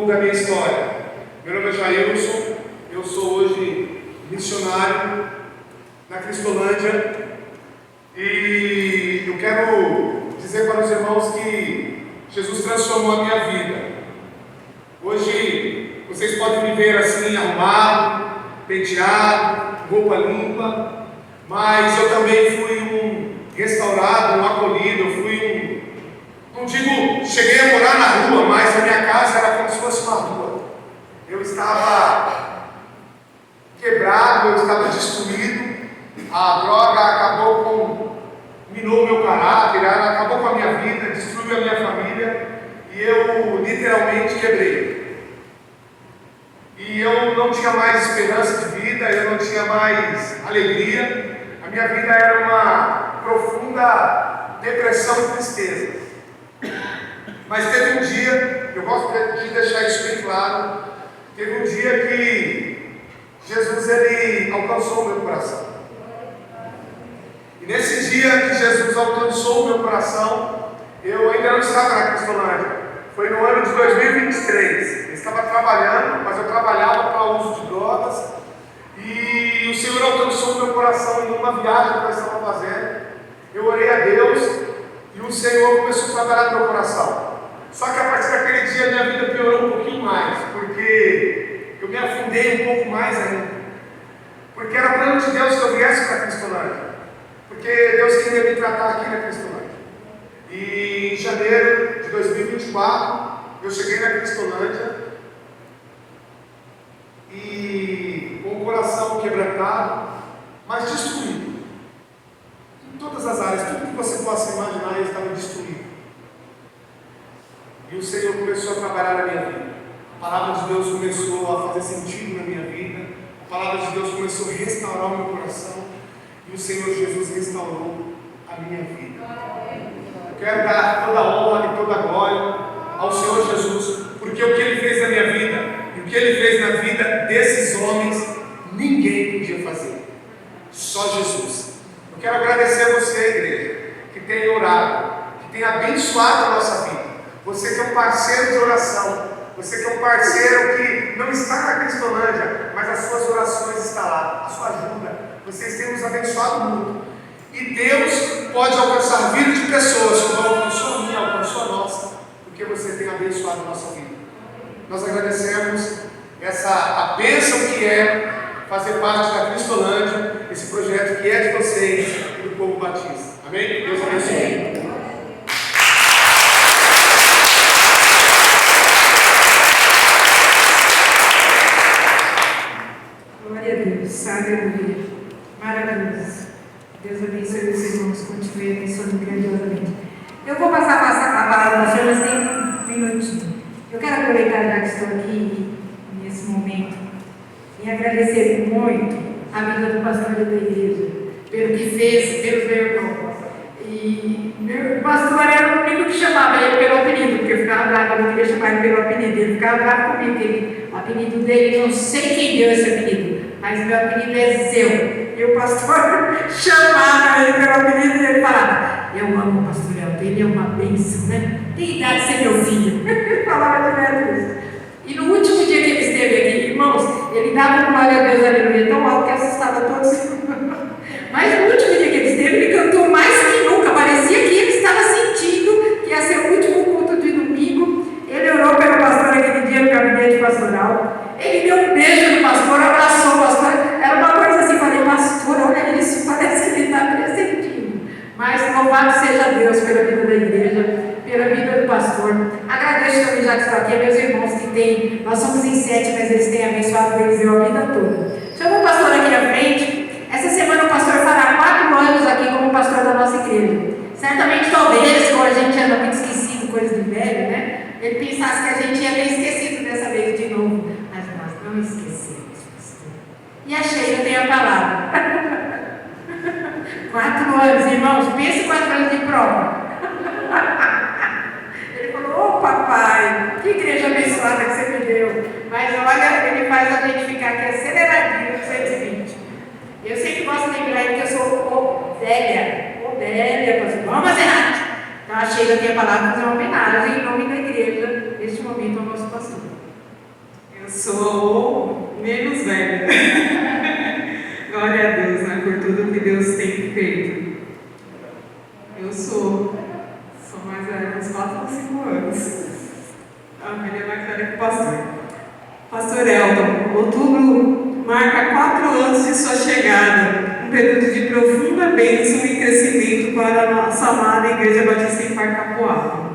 da minha história. Meu nome é Jailson, eu sou hoje missionário na Cristolândia e eu quero dizer para os irmãos que Jesus transformou a minha vida. Hoje vocês podem me ver assim, arrumado, penteado, roupa limpa, mas eu também fui um restaurado, um acolhido, eu fui não digo, cheguei a morar na rua, mas a minha casa era como se fosse uma rua. Eu estava quebrado, eu estava destruído, a droga minou meu caráter, ela acabou com a minha vida, destruiu a minha família, e eu literalmente quebrei. E eu não tinha mais esperança de vida, eu não tinha mais alegria, a minha vida era uma profunda depressão e tristeza. Mas teve um dia, eu gosto de deixar isso bem claro, teve um dia que Jesus ele alcançou o meu coração. E nesse dia que Jesus alcançou o meu coração, eu ainda não estava na Cristolândia. Foi no ano de 2023. Eu estava trabalhando, mas eu trabalhava para o uso de drogas. E o Senhor alcançou o meu coração em uma viagem que eu estava fazendo. Eu orei a Deus e o Senhor começou a trabalhar no meu coração. Só que a partir daquele dia minha vida piorou um pouquinho mais, porque eu me afundei um pouco mais ainda. Porque era plano de Deus que eu viesse para a Cristolândia. Porque Deus queria me tratar aqui na Cristolândia. E em janeiro de 2024, eu cheguei na Cristolândia e com o coração quebrantado, mas destruído. Em todas as áreas, tudo que você possa imaginar, eu estava destruído. E o Senhor começou a trabalhar na minha vida. A palavra de Deus começou a fazer sentido na minha vida. A palavra de Deus começou a restaurar o meu coração. E o Senhor Jesus restaurou a minha vida. Eu quero dar toda a honra e toda a glória ao Senhor Jesus, porque o que Ele fez na minha vida e o que Ele fez na vida desses homens, ninguém podia fazer. Só Jesus. Eu quero agradecer a você, igreja, que tem orado, que tem abençoado a nossa vida. Você que é um parceiro de oração, você que é um parceiro que não está na Cristolândia, mas as suas orações estão lá, a sua ajuda. Vocês têm nos abençoado muito. E Deus pode alcançar a vida de pessoas, como alcançou a minha, alcançou a nossa, porque você tem abençoado a nossa vida. Nós agradecemos a bênção que é fazer parte da Cristolândia, esse projeto que é de vocês e do povo batista. Amém? Deus abençoe. Aleluia, maravilhoso. Deus abençoe os irmãos, continue abençoando grandiosamente. Eu vou passar a palavra para vocês, mas tem um minutinho. Eu quero aproveitar já que estou aqui nesse momento e agradecer muito a vida do pastor da igreja, pelo que fez, pelo meu irmão. E meu pastor era o único que chamava ele pelo apelido, porque eu ficava brava, eu não queria chamar ele pelo apelido, ele ficava bravo comigo, porque o apelido dele, não sei quem deu esse apelido, mas meu apelido é Zeu. E o pastor chamava ele pelo apelido e ele falava: eu amo o pastor Elton, ele é uma bênção, né? Tem idade de ser meu filho. Ele falava direto isso. E no último dia que ele esteve aqui, irmãos, ele dava glória a Deus, aleluia, tão alto que assustava todos. Mas no último dia que ele esteve, ele cantou mais que nunca. Parecia que ele estava sentindo que ia ser o último culto de domingo. Ele orou pelo pastor aquele dia no gabinete pastoral. Ele deu um beijo no pastor, abraçou o pastor. Era uma coisa assim, falei: pastor, olha isso, parece que ele está pressentindo. Mas louvado seja Deus pela vida da igreja, pela vida do pastor. Agradeço também, já que estou aqui, a meus irmãos que têm, nós somos em 7, mas eles têm abençoado eles a vida toda. Chama o pastor aqui à frente. Essa semana o pastor fará 4 anos aqui como pastor da nossa igreja. Certamente, talvez, como a gente anda muito esquecido, coisa de velho, né? Ele pensasse que a gente ia ter esquecido dessa vez de novo. Mas nós não esquecemos, pastor. E a Sheila tem a palavra. 4 anos, irmãos, pense 4 anos de prova. Ele falou: ô papai, que igreja abençoada que você me deu. Mas olha, ele faz a gente ficar aqui aceleradinho no 120. Eu sempre gosto de lembrar que eu sou Odélia, pastor. Vamos, Renato. Então a Sheila tem a palavra para fazer uma homenagem em nome da igreja, neste momento, ao nosso pastor. sou menos velha. Glória a Deus, né, por tudo que Deus tem feito. Eu sou mais velha, uns 4 ou 5 anos. A Maria mais velha que o pastor. Pastor Elton, outubro marca 4 anos de sua chegada, um período de profunda bênção e crescimento para a nossa amada Igreja Batista em Parcapoá.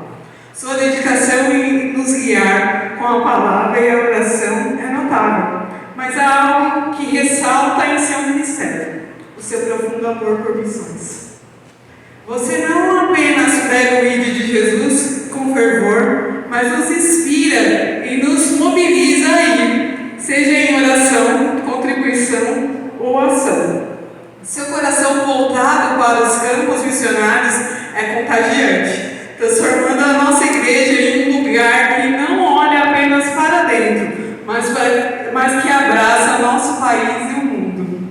Sua dedicação em nos guiar com a palavra e a oração é notável, mas há algo que ressalta em seu ministério: o seu profundo amor por missões. Você não apenas prega o ídolo de Jesus com fervor, mas nos inspira e nos mobiliza a ir, seja em oração, contribuição ou ação. Seu coração voltado para os campos missionários é contagiante, transformando a nossa igreja em um lugar que não olha apenas para dentro, mas que abraça nosso país e o mundo.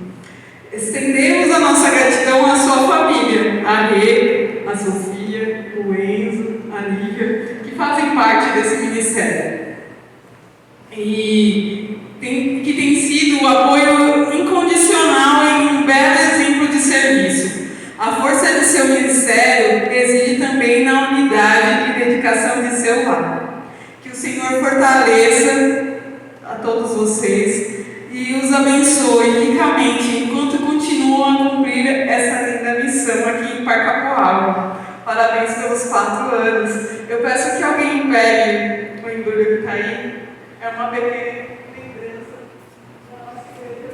Estendemos a nossa gratidão à sua família, a Rê, a Sofia, o Enzo, a Lívia, que fazem parte desse ministério. E que tem sido o apoio incondicional e um belo exemplo de serviço. A força de seu ministério reside também na unidade e dedicação de seu lar. Que o Senhor fortaleça a todos vocês e os abençoe ricamente enquanto continuam a cumprir essa linda missão aqui em Parcapoá. Parabéns pelos 4 anos. Eu peço que alguém pegue o embrulho que está aí. É uma pequena lembrança da nossa igreja.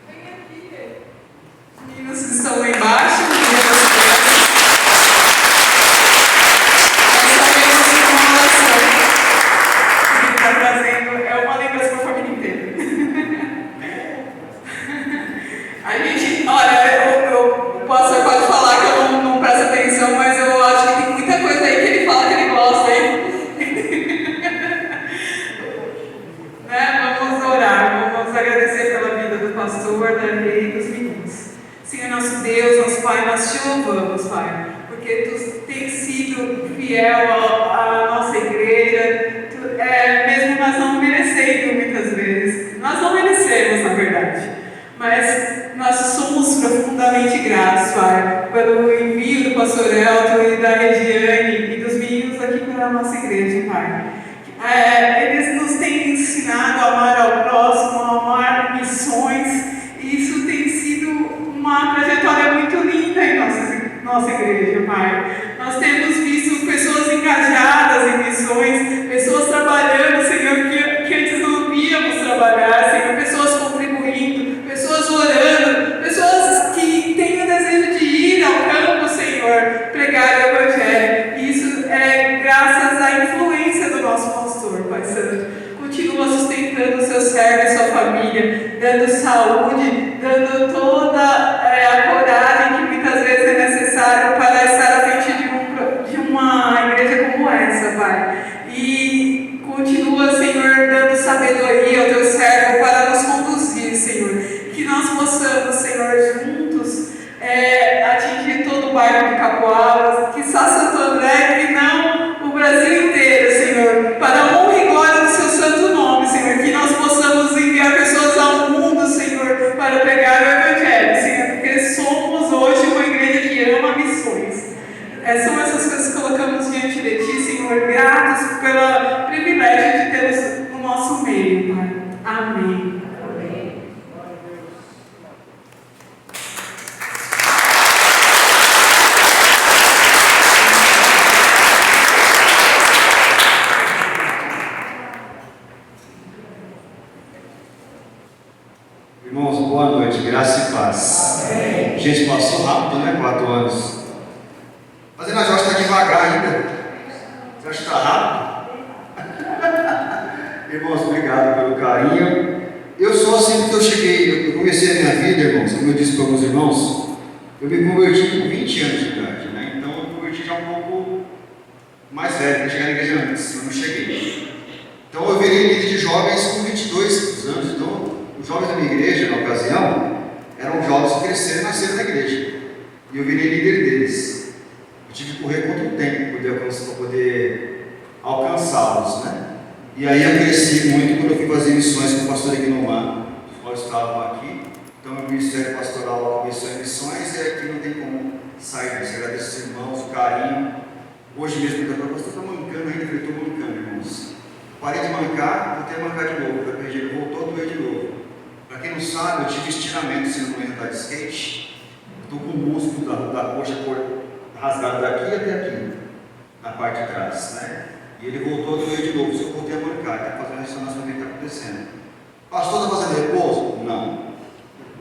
Vem aqui, os meninos que estão lá embaixo. Essa é uma oração que ele está trazendo. É uma lembrança para a família inteira. A gente, olha, o pastor pode falar que eu não presto atenção, mas eu acho que tem muita coisa aí que ele fala que ele gosta, hein? Né? Vamos orar, vamos agradecer pela vida do pastor, da Rei e dos meninos. Senhor nosso Deus, nosso Pai, nós te louvamos, Pai, porque Tu tens sido fiel à nossa igreja, mesmo nós não merecendo muitas vezes. Nós não merecemos, na verdade, mas nós somos profundamente gratos, Pai, pelo envio do pastor Elton e da Regiane e dos meninos aqui para a nossa igreja, Pai. Eles nos têm ensinado a amar ao próximo, a amar missões, e isso tem sido uma trajetória muito linda em nossa igreja, Pai. Nós temos visto pessoas engajadas em missões, pessoas trabalhando, Senhor, que antes não víamos trabalhar, Senhor, pessoas contribuindo, pessoas orando, pessoas que têm o desejo de ir ao campo, Senhor, pregar o Evangelho. E isso é graças à influência do nosso pastor, Pai Santo. Continua sustentando o seu servo e sua família, dando saúde, dando toda a coragem que muitas vezes é necessário para estar à frente de uma igreja como essa, Pai. E continua, Senhor, dando sabedoria ao teu servo para nos conduzir, Senhor. Que nós possamos, Senhor, juntos atingir todo o bairro de Capoaras, que só Santo André, que não o Brasil inteiro, Senhor, para a honra e glória do seu santo nome, Senhor. Que nós possamos enviar pessoas ao mundo, Senhor, para pregar o Evangelho, Senhor, porque somos hoje uma igreja que ama missões. São essas coisas que colocamos diante de Ti, Senhor, gratos pelo privilégio de tê-los no nosso meio, Pai. Amém. Amém. Irmãos, boa noite, graça e paz. Amém. Gente, passou rápido, né? 4 anos. Mas a Jorge está devagar ainda. Você acha que está rápido? Irmãos, obrigado pelo carinho. Eu sou assim porque eu cheguei, eu comecei a minha vida, irmãos, como eu disse para alguns irmãos, eu me converti com 20 anos de idade, né? Então eu me converti já um pouco mais velho, para chegar na igreja antes, eu não cheguei. Então eu virei líder de jovens com 22 anos, então os jovens da minha igreja, na ocasião, eram jovens que cresceram e nasceram na igreja. E eu virei líder deles. Eu tive que correr contra o tempo para poder alcançá-los, né? E aí eu cresci muito quando eu fui fazer missões com o pastor Ignomar, nós estávamos aqui. Então, o ministério pastoral começou em missões e aqui não tem como sair disso. Agradeço os irmãos, o carinho. Hoje mesmo, o pastor está mancando ainda, eu estou mancando, irmãos. Parei de mancar, voltei a mancar de novo. Ele voltou a doer de novo. Para quem não sabe, eu tive estiramento sendo comendo andar de skate. Estou com o músculo da coxa rasgado daqui até aqui, na parte de trás, né? E ele voltou a doer de novo, eu voltei a mancar. Está fazendo ressonância para ver o que está acontecendo. Pastor, está fazendo repouso? Não.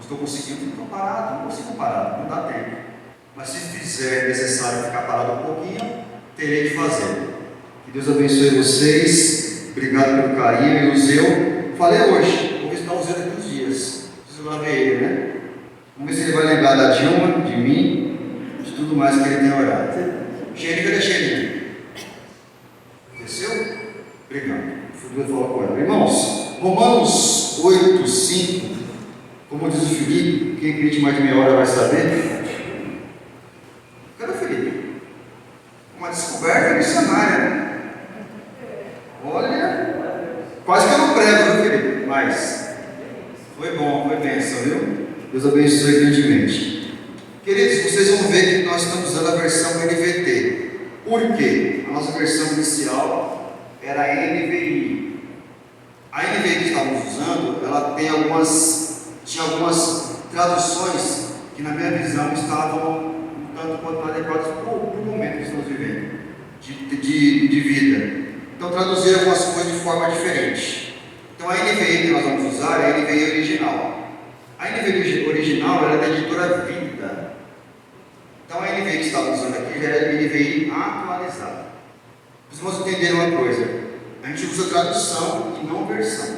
Estou conseguindo, estou parado, não consigo parar, não dá tempo. Mas se fizer necessário ficar parado um pouquinho, terei que fazer. Que Deus abençoe vocês, obrigado pelo carinho. E o Zeu, falei hoje, vou visitar o Zeu daqui uns dias. Preciso lá ver ele, né? Vamos ver se ele vai lembrar da Dilma, de mim, de tudo mais que ele tem orado. Xerinho, cadê Xerinho? Desceu? Obrigado. Fui falar com ela. Irmãos, Romanos 8, 5. Como diz o Felipe, quem acredita mais de meia hora vai saber. Cadê o Felipe? Uma descoberta missionária, né? Olha, quase que eu não prego, viu, Felipe? Mas foi bom, foi bênção, viu? Deus abençoe grandemente. Queridos, vocês vão ver que nós estamos usando a versão NVT. Por quê? A nossa versão inicial era a NVI. A NVI que estávamos usando, ela tinha algumas traduções que, na minha visão, estavam um tanto quanto adequadas para o momento que estamos vivendo, de vida. Então, traduziram algumas coisas de forma diferente. Então, a NVI que nós vamos usar é a NVI original. A NVI original era da editora Vida. Então, a NVI que estávamos usando aqui já é a NVI atualizada. Vocês vão entender uma coisa: a gente usa tradução e não versão.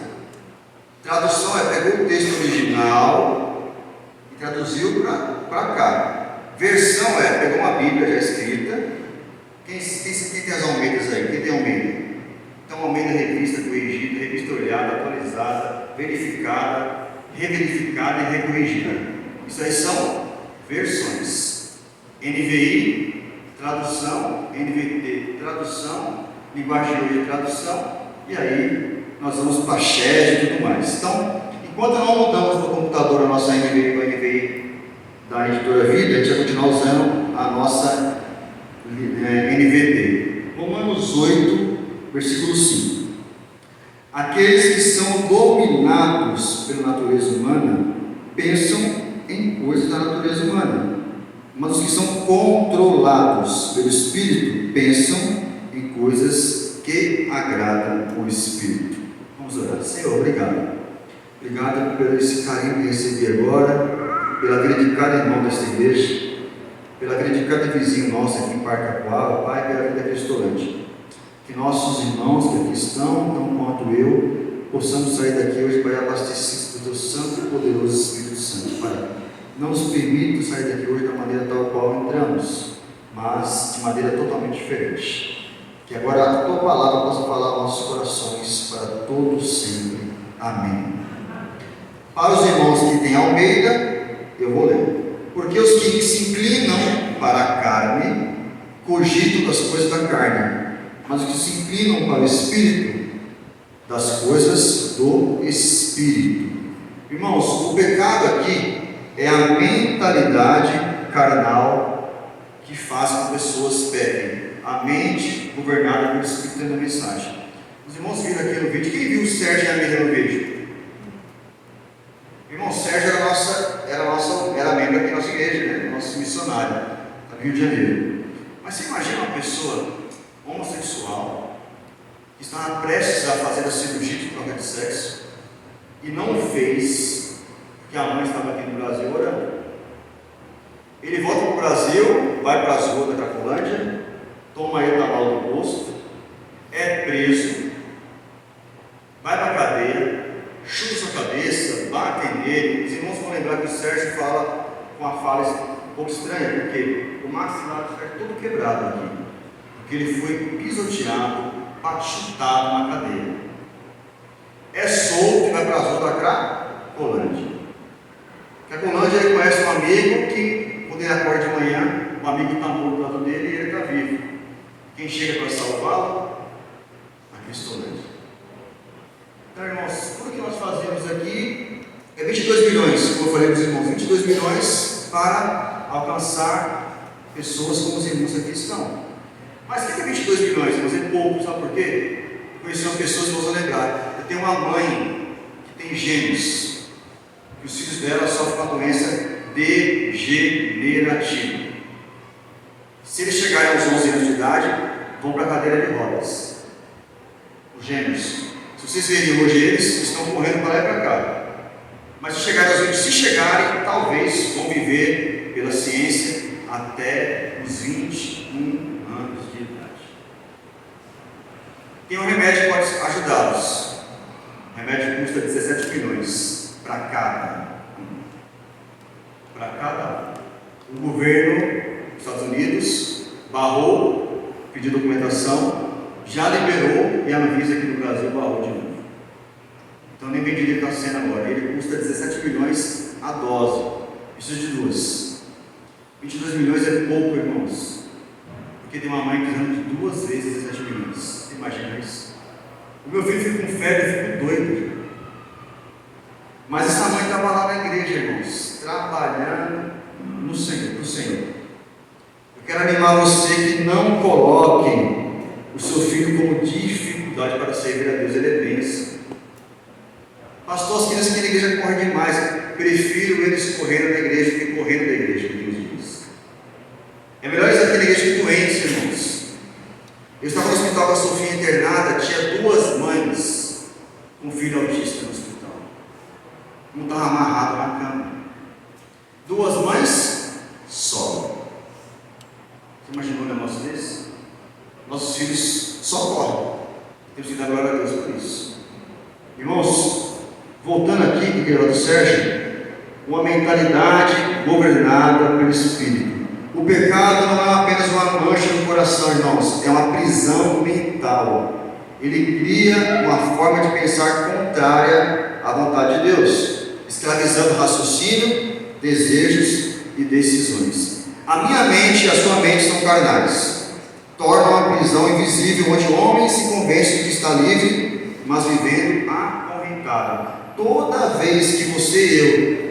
Tradução é pegou o texto original e traduziu para cá. Versão é pegou uma Bíblia já escrita. Quem tem as Almeidas aí? Quem tem Almeida? Então, Almeida revista corrigida, revista olhada, atualizada, verificada, reverificada e recorrigida. Isso aí são versões. NVI, tradução, NVT, tradução, linguagem de hoje, tradução, e aí nós vamos para a Shed e tudo mais. Então, enquanto não mudamos no computador a nossa NVI para a NVI da editora Vida, a gente vai continuar usando a nossa NVT. Romanos 8, versículo 5. Aqueles que são dominados pela natureza humana pensam em coisas da natureza humana, mas os que são controlados pelo Espírito pensam em coisas que agradam o Espírito. Vamos orar. Senhor, obrigado. Obrigado pelo esse carinho que recebi agora, pela vida de cada irmão desta igreja, pela vida de cada vizinho nosso aqui em Parcacoaba, Pai, pela vida cristolante. Que nossos irmãos que aqui estão, tão quanto eu, possamos sair daqui hoje para abastecer do teu santo e poderoso Espírito Santo. Pai, não nos permita sair daqui hoje da maneira tal qual entramos, mas de maneira totalmente diferente. Que agora a tua palavra possa falar aos nossos corações para todos sempre. Amém. Para os irmãos que têm Almeida, eu vou ler. Porque os que se inclinam para a carne cogitam das coisas da carne, mas os que se inclinam para o Espírito, das coisas do Espírito. Irmãos, o pecado aqui é a mentalidade carnal que faz com que pessoas pequem. A mente governada pelo Espírito dentro da mensagem. Os irmãos viram aqui no vídeo. Quem viu o Sérgio e a Amélia no vídeo? Irmão, Sérgio era membro aqui da nossa igreja, né? Nosso missionário, do Rio de Janeiro. Mas você imagina uma pessoa homossexual que estava prestes a fazer a cirurgia de troca de sexo e não fez, porque a mãe estava aqui no Brasil orando. Ele volta para o Brasil, vai para as ruas da Cracolândia, toma etanol do posto, é preso, vai para a cadeia, chuta sua cabeça, batem nele. Os irmãos vão lembrar que o Sérgio fala com uma fala um pouco estranha, porque o maxilar do Sérgio todo quebrado aqui, porque ele foi pisoteado, chutado na cadeia. É solto e vai para as ruas da Cracolândia. Cracolândia, ele conhece um amigo que, quando ele acorda de manhã, o amigo está morto do lado dele e ele está vivo. Quem chega para salvá-lo? A Cristolândia. Então, irmãos, tudo que nós fazemos aqui é 22 milhões, como eu falei para os irmãos, 22 milhões para alcançar pessoas como os irmãos aqui estão. Mas o que é 22 milhões? Mas é pouco, sabe por quê? Conheci uma pessoa, vocês vão lembrar. Eu tenho uma mãe que tem gêmeos, que os filhos dela sofrem uma doença degenerativa. Se eles chegarem aos 11 anos de idade, vão para a cadeira de rodas. Os gêmeos. Se vocês verem hoje, eles estão correndo para lá e para cá. Mas se chegarem, talvez vão viver pela ciência até os 21 anos de idade. Tem um remédio que pode ajudá-los. O remédio custa 17 milhões para cada um. Para cada um. O governo dos Estados Unidos barrou, pediu documentação, já liberou, e a Anvisa aqui no Brasil barrou de novo. Então nem vendido ele está sendo agora. Ele custa 17 milhões a dose. Preciso de duas. 22 milhões é pouco, irmãos. Porque tem uma mãe precisando de 2 vezes 17 milhões. Você imagina isso? O meu filho fica com febre, eu fico doido. Mas essa mãe estava lá na igreja, irmãos, trabalhando no Senhor, pro Senhor. Eu quero animar você que não coloque o seu filho como dificuldade para servir a Deus. Ele é bênção. Pastor, as crianças aqui na igreja correm demais. Prefiro eles correndo na igreja do que correndo da igreja, que Deus diz. É melhor eles aqui na igreja que doentes, irmãos. Eu estava no hospital com a Sofia internada, tinha 2 mães com um filho autista no hospital. Um estava amarrado na cama. 2 mães só. Você imaginou um negócio desse? Nossos filhos só correm. Temos que dar glória a Deus por isso. Irmãos, voltando aqui para o querido Sérgio, uma mentalidade governada pelo Espírito. O pecado não é apenas uma mancha no coração, irmãos, é uma prisão mental. Ele cria uma forma de pensar contrária à vontade de Deus, escravizando raciocínio, desejos e decisões. A minha mente e a sua mente são carnais. Torna uma prisão invisível onde o homem se convence de que está livre, mas vivendo acorrentado. Toda vez que você e eu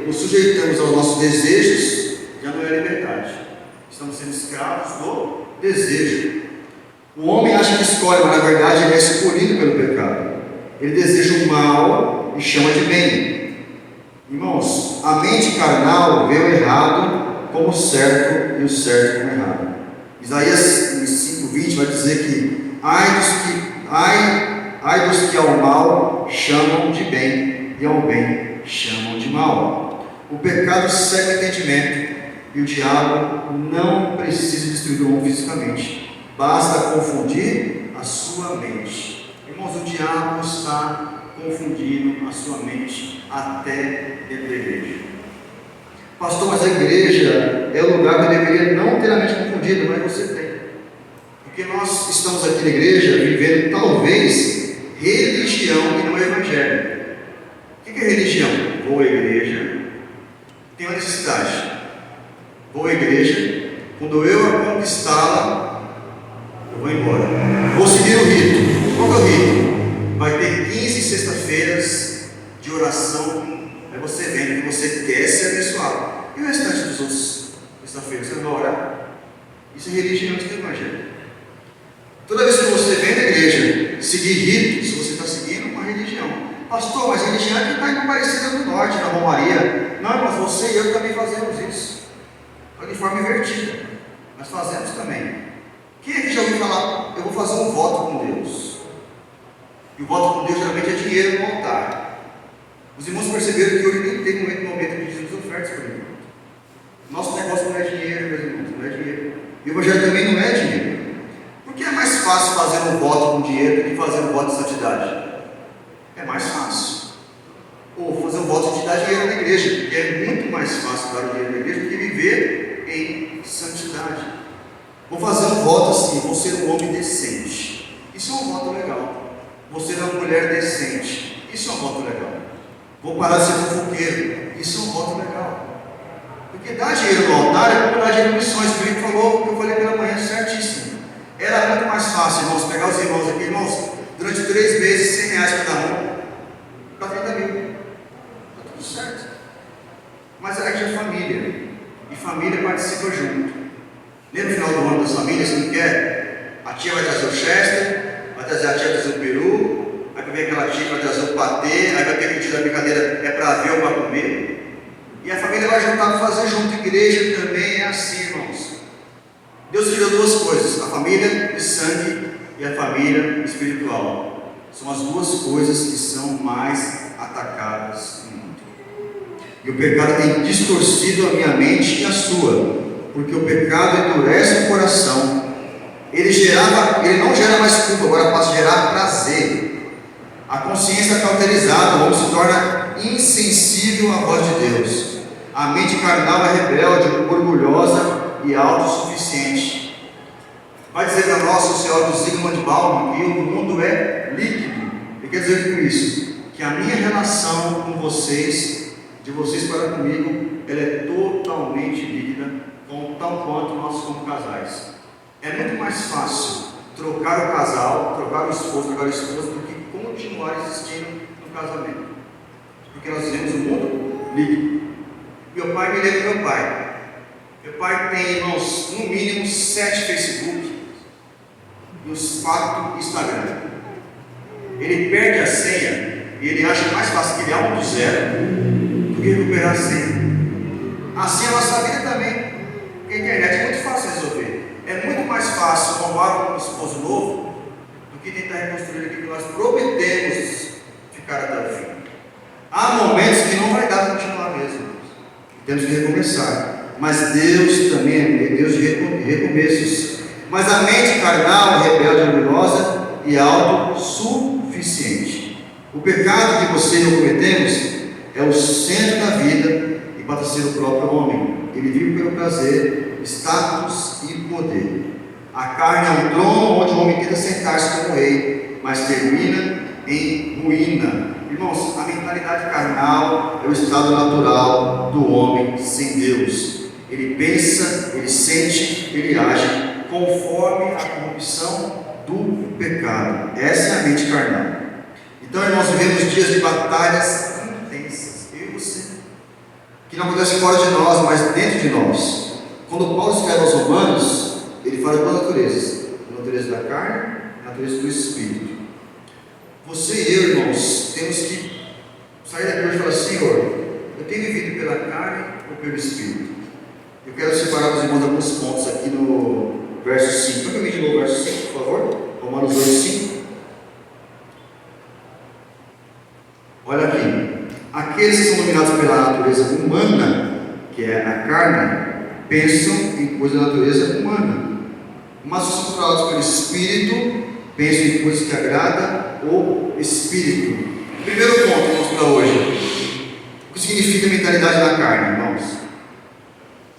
nos sujeitamos aos nossos desejos, já não é liberdade. Estamos sendo escravos do desejo. O homem acha que escolhe, mas na verdade ele é escolhido pelo pecado. Ele deseja o mal e chama de bem. Irmãos, a mente carnal vê o errado como certo e o certo como errado. Isaías 5:20 vai dizer que ai dos que ao mal chamam de bem e ao bem chamam de mal. O pecado cega o entendimento e o diabo não precisa destruir o homem fisicamente. Basta confundir a sua mente. Irmãos, o diabo está confundindo a sua mente até dentro da igreja. Pastor, mas a igreja é o lugar que eu deveria não ter a mente confundida, mas você tem. Porque nós estamos aqui na igreja vivendo talvez religião e não evangelho. O que é religião? Vou à igreja, tenho uma necessidade. Vou à igreja, quando eu a conquistá-la, eu vou embora. Vou seguir o rito. Qual é o rito? Vai ter 15 sexta-feiras de oração. Aí você vem, que você quer ser abençoado. E o restante dos outros sexta-feiras você não vai orar? Isso é religião, isso é evangelho. Toda vez que você vem na igreja seguir ritos, você está seguindo uma religião. Pastor, mas a religião é que está em Aparecida do Norte, na Romaria. Não, mas você e eu também fazemos isso. De forma invertida. Nós fazemos também. Quem é que já ouviu falar, eu vou fazer um voto com Deus? E o voto com Deus geralmente é dinheiro no altar. Os irmãos perceberam que hoje nem tem momento de dizer as ofertas por enquanto. Nosso negócio não é dinheiro, meus irmãos, não é dinheiro. E o evangelho também não é dinheiro. Por que é mais fácil fazer um voto com dinheiro do que fazer um voto de santidade? É mais fácil. Ou fazer um voto de santidade dinheiro na igreja, porque é muito mais fácil dar o dinheiro na igreja do que viver em santidade. Vou fazer um voto assim: vou ser um homem decente. Isso é um voto legal. Vou ser uma mulher decente. Isso é um voto legal. Vou parar de ser fofoqueiro. Isso é um voto legal. Porque dar dinheiro no altar é como dar dinheiro em missões. O Felipe falou o que eu falei pela manhã, certíssimo. Era muito mais fácil, irmãos, pegar os irmãos aqui, irmãos, durante 3 meses, R$100 cada um. participa junto. Nem no final do ano das famílias, não quer? A tia vai trazer o Chester, vai trazer a tia vai trazer o peru, aí vai vir aquela tia que vai trazer o patê, aí vai ter que tirar a brincadeira, é para ver ou para comer. E a família vai juntar para fazer junto. Igreja também é assim, irmãos. Deus criou duas coisas: a família de sangue e a família espiritual. São as duas coisas que são mais atacadas no mundo. E o pecado tem distorcido a minha mente e a sua, porque o pecado endurece o coração. Ele não gera mais culpa, agora passa a gerar prazer. A consciência cauterizada, o homem se torna insensível à voz de Deus. A mente carnal é rebelde, orgulhosa e autossuficiente. Vai dizer para nós o senhor do Zygmunt Bauman que o mundo é líquido. Ele quer dizer com isso que a minha relação com vocês, de vocês para comigo, ela é totalmente líquida, tão quanto nós como casais. É muito mais fácil trocar o casal, trocar o esposo, do que continuar existindo no casamento. Porque nós vivemos um mundo líquido. Meu pai me lembra do meu pai. Meu pai tem, irmãos, no mínimo 7 Facebook e os 4 Instagram. Ele perde a senha e ele acha mais fácil criar um do zero do que recuperar a senha. Assim é a nossa vida também. Porque a internet é muito fácil de resolver. É muito mais fácil roubar um esposo novo do que tentar reconstruir aquilo que nós prometemos ficar até o fim. Há momentos que não vai dar para continuar mesmo. Temos que recomeçar. Mas Deus também é Deus de recomeços. Mas a mente carnal, rebelde, orgulhosa e autossuficiente. O pecado que você e eu cometemos é o centro da vida e passa a ser o próprio homem. Ele vive pelo prazer, status e poder. A carne é um trono onde o homem tenta sentar-se como rei, mas termina em ruína. Irmãos, a mentalidade carnal é o estado natural do homem sem Deus. Ele pensa, ele sente, ele age conforme a corrupção do pecado. Essa é a mente carnal. Então, irmãos, vivemos dias de batalhas intensas, eu e você, que não acontece fora de nós, mas dentro de nós. Quando Paulo escreve aos Romanos, ele fala de duas naturezas: a natureza da carne e a natureza do espírito. Você e eu, irmãos, temos que sair daqui hoje e falar: Senhor, eu tenho vivido pela carne ou pelo espírito? Eu quero separar para os irmãos alguns pontos aqui no verso 5. Põe para mim de novo o verso 5, por favor. Romanos 8, 5. Olha aqui. Aqueles que são dominados pela natureza humana, que é a carne, pensam em coisas da natureza humana. Mas os que são controlados pelo espírito, pensam em coisas que agradam o espírito. Primeiro ponto, vamos para hoje. O que significa mentalidade da carne, irmãos?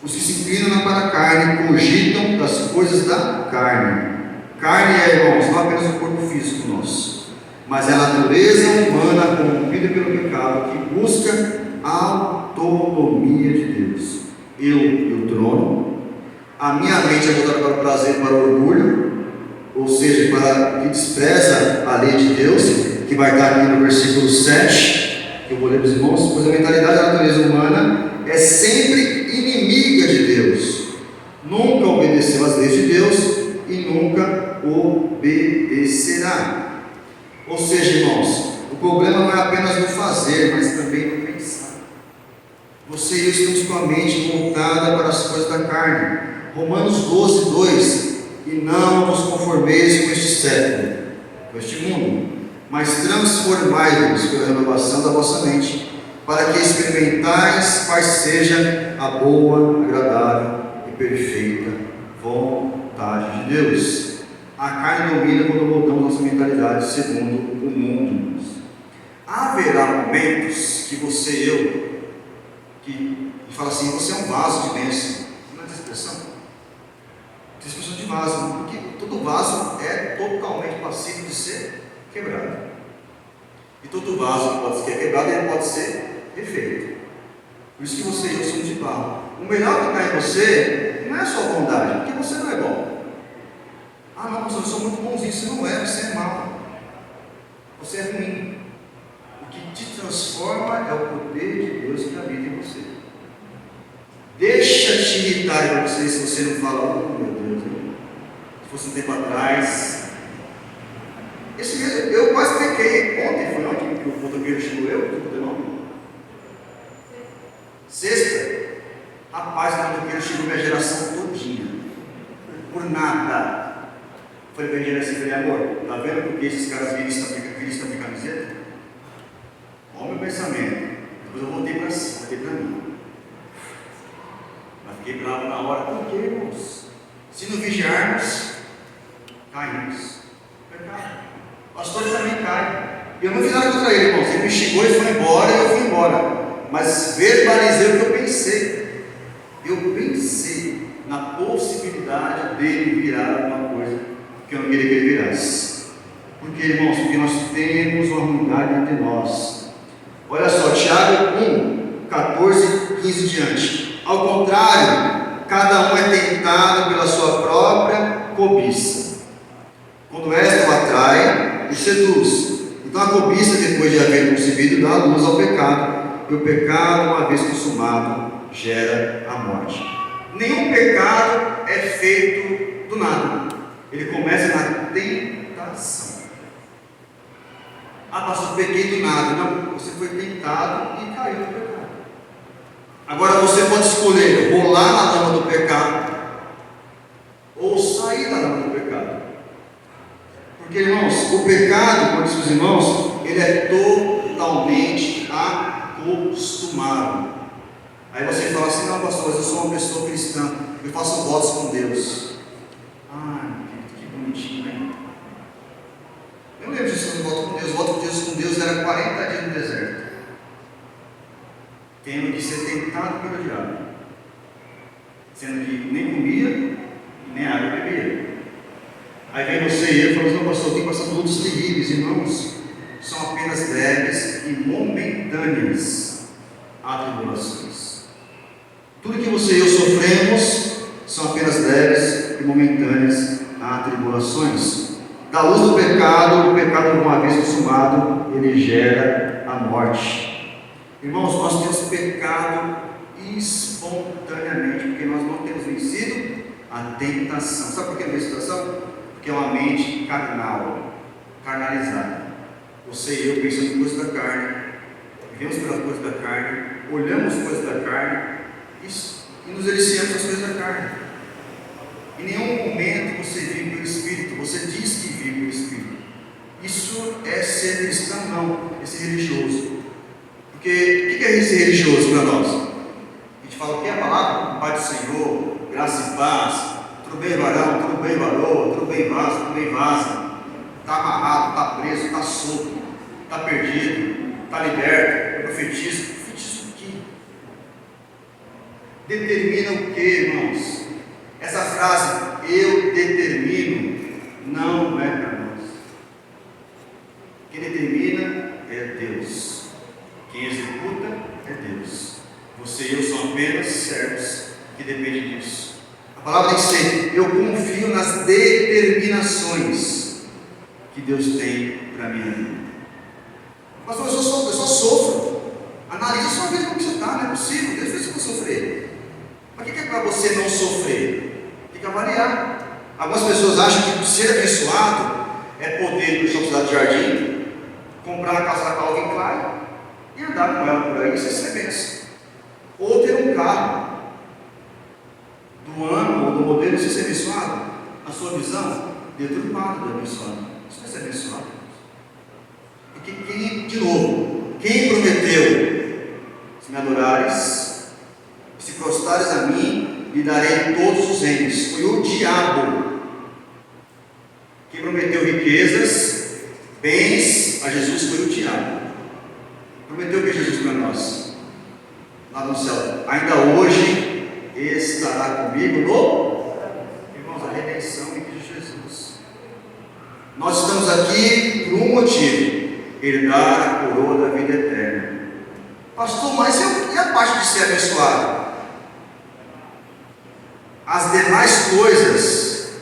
Os que se inclinam para a carne cogitam das coisas da carne. Carne é, irmãos, não apenas o corpo físico nosso, mas é a natureza humana corrompida pelo pecado que busca a autonomia de Deus. Eu e o trono. A minha mente é voltada para o prazer e para o orgulho, ou seja, para que despreza a lei de Deus, que vai estar aqui no versículo 7, que eu vou ler para os irmãos. Pois a mentalidade da natureza humana é sempre inimiga de Deus, nunca obedeceu às leis de Deus e nunca obedecerá. Ou seja, irmãos, o problema não é apenas no fazer, mas também no pensar. Você e eu estamos com a mente voltada para as coisas da carne. Romanos 12, 2: e não vos conformeis com este século, com este mundo, mas transformai-vos pela renovação da vossa mente, para que experimentais qual seja a boa, agradável e perfeita vontade de Deus. A carne domina quando voltamos nossa mentalidade segundo o mundo. Haverá momentos que você e eu, que fala assim: você é um vaso de bênção. Não é essa expressão? Essa expressão de vaso, porque todo vaso é totalmente passível de ser quebrado. E todo vaso que pode ser quebrado, ele pode ser refeito. Por isso que você e eu somos de barro. O melhor que está em você não é a sua bondade, porque você não é bom. Ah, não, pastor, eu sou muito bonzinho. Você não é, você é mau. Você é ruim. O que te transforma é o poder de Deus que habita em você. Deixa-te te irritar para você se você não fala, oh meu Deus, se fosse um tempo atrás. Esse mesmo, eu quase pequei. Ontem que o motoqueiro xingou eu, sexta. Rapaz, o motoqueiro xingou minha geração todinha. Por nada. Falei pra ele assim, amor, tá vendo porque esses caras viram de camiseta? Olha o meu pensamento. Depois eu voltei para cima, voltei para mim. Mas fiquei bravo na hora. Por quê, irmãos? Se não vigiarmos, caímos. Pecado. Pastores também caem. Eu não fiz nada contra ele, irmãos. Ele me xingou e foi embora, e eu fui embora. Mas verbalizei o que eu pensei. Eu pensei na possibilidade dele virar alguma coisa que eu não queria que ele virasse. Porque, irmãos, porque nós temos uma unidade entre nós. Olha só, Tiago 1, 14, 15 diante. Ao contrário, cada um é tentado pela sua própria cobiça. Quando esta o atrai, o seduz. Então a cobiça, depois de haver concebido, dá luz ao pecado. E o pecado, uma vez consumado, gera a morte. Nenhum pecado é feito do nada. Ele começa na tentação. Ah, pastor, pequei do nada. Não, você foi tentado e caiu no pecado. Agora você pode escolher rolar na lama do pecado ou sair da lama do pecado. Porque, irmãos, o pecado, como dizem os irmãos, ele é totalmente acostumado. Aí você fala assim, não, pastor, mas eu sou uma pessoa cristã, eu faço votos com Deus. Que bonitinho, hein? Eu lembro disso quando eu voto com Deus. O voto com Deus era 40 dias no deserto, tendo que ser tentado pelo diabo, sendo que nem comia e nem água bebia. Aí vem você e ele fala assim, não, pastor, eu tenho passado lutas terríveis, irmãos, são apenas leves e momentâneas atribulações. Tudo que você e eu sofremos são apenas leves e momentâneas atribulações. Da luz do pecado, o pecado uma vez consumado, ele gera a morte. Irmãos, nós temos pecado espontaneamente, porque nós não temos vencido a tentação. Sabe por que não é tentação? Porque é uma mente carnal, carnalizada. Você e eu pensamos em coisas da carne, vivemos pelas coisas da carne, olhamos coisas da carne e nos deliciamos das coisas da carne. Em nenhum momento você vive pelo Espírito, você diz que vive pelo Espírito. Isso é ser cristão, não, é ser religioso. Porque o que é ser religioso para nós? A gente fala o que é a palavra? Pai do Senhor, graça e paz, tudo bem varão, tudo bem varô, tudo bem vaso, tudo bem vaza. Está amarrado, está preso, está solto, está perdido, está liberto, profetiza. Profetiza o quê? Determina o quê, irmãos? Essa frase, eu determino, não é para nós. Quem determina é Deus. Quem executa é Deus. Você e eu somos apenas servos que dependem disso. A palavra tem que ser, eu confio nas determinações que Deus tem para a minha vida. Pastor, eu só sofro. Analise a sua vida como você está, não é possível. Deus fez você sofrer. Mas o que é para você não sofrer? Tem que avaliar. Algumas pessoas acham que ser abençoado é poder ir para o cidade de jardim, comprar a calça da Calvin Klein e andar com ela por aí sem ser benção. Ou ter um carro do ano ou do modelo sem ser abençoado. A sua visão, deturpada do abençoado. Isso vai ser abençoado. Porque quem prometeu, se me adorares, se prostrares a mim, lhe darei todos os reinos. Foi o diabo. Quem prometeu riquezas, bens a Jesus foi o diabo. Prometeu o que Jesus para nós? Lá no céu. Ainda hoje estará comigo no... Irmãos, a redenção em Cristo Jesus. Nós estamos aqui por um motivo: herdar a coroa da vida eterna. Pastor, mas e a parte de ser abençoado? As demais coisas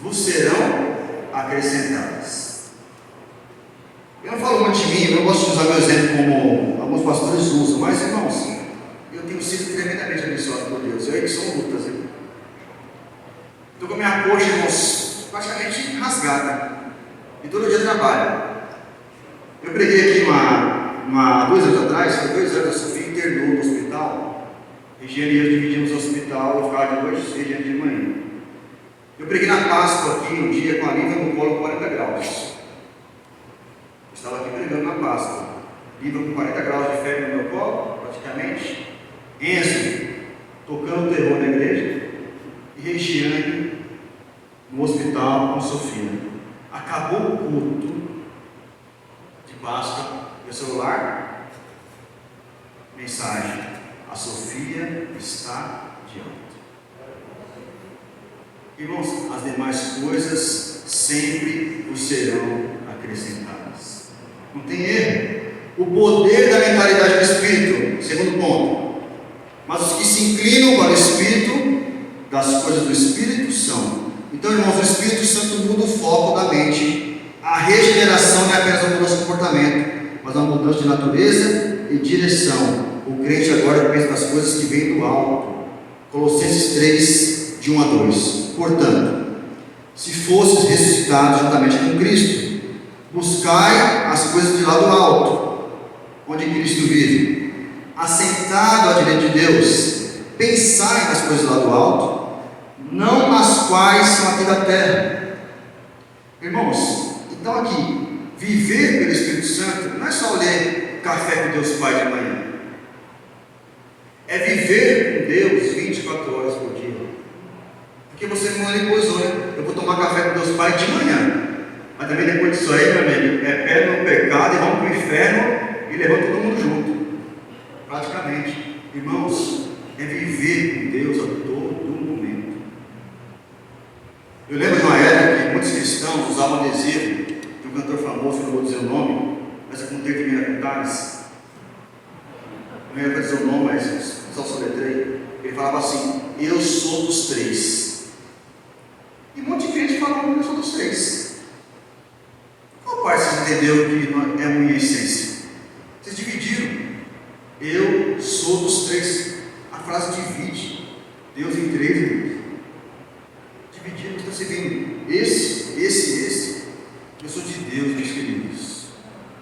vos serão acrescentadas. Eu não falo muito de mim, eu não gosto de usar meu exemplo como alguns pastores usam, mas irmãos, eu tenho sido tremendamente abençoado por Deus. Eu que são lutas, hein? Estou com a minha coxa, irmãos, praticamente rasgada. E todo dia trabalho. Eu preguei aqui 2 anos atrás, foi 2 anos, a Sofia internou no hospital. Regiane e eu dividimos o hospital, eu ficava de noite, Regiane de manhã. Eu preguei na Páscoa aqui, um dia com a Lívia no colo 40 graus. Eu estava aqui pregando na Páscoa. Lívia com 40 graus de febre no meu colo, praticamente. Enzo tocando terror na igreja. E Regiane no hospital com Sofia. Acabou o culto de Páscoa. Meu celular, mensagem: a Sofia está de alta. Irmãos, as demais coisas sempre vos serão acrescentadas. Não tem erro. O poder da mentalidade do Espírito, segundo ponto. Mas os que se inclinam para o Espírito, das coisas do Espírito são. Então, irmãos, o Espírito Santo muda o foco da mente. A regeneração não é apenas uma mudança de comportamento, mas uma mudança de natureza e direção. O crente agora pensa nas coisas que vêm do alto. Colossenses 3, de 1 a 2. Portanto, se fosses ressuscitados juntamente com Cristo, buscai as coisas de lá do alto, onde Cristo vive, assentado à direita de Deus. Pensai nas coisas lá do alto, não nas quais são aqui da terra. Irmãos, então aqui, viver pelo Espírito Santo não é só ler Café com Deus Pai de manhã. É viver com Deus 24 horas por dia. Porque você não depois, olha, eu vou tomar café com Deus Pai de manhã. Mas também depois disso aí, meu amigo, é pé no pecado e vamos para o inferno e levamos todo mundo junto. Praticamente. Irmãos, é viver com Deus a todo momento. Eu lembro de uma época que muitos cristãos usavam adesivo de um cantor famoso, que eu não vou dizer o nome, mas eu contei que termina com Tales. Não ia dizer o nome, mas só soletrei. Ele falava assim: eu sou dos 3. E um monte de gente falando: eu sou dos 3. Qual parte vocês entenderam que é a minha essência? Vocês dividiram. Eu sou dos 3. A frase divide. Deus em 3, irmãos. Dividiram. Então você vem esse. Eu sou de Deus, meus queridos.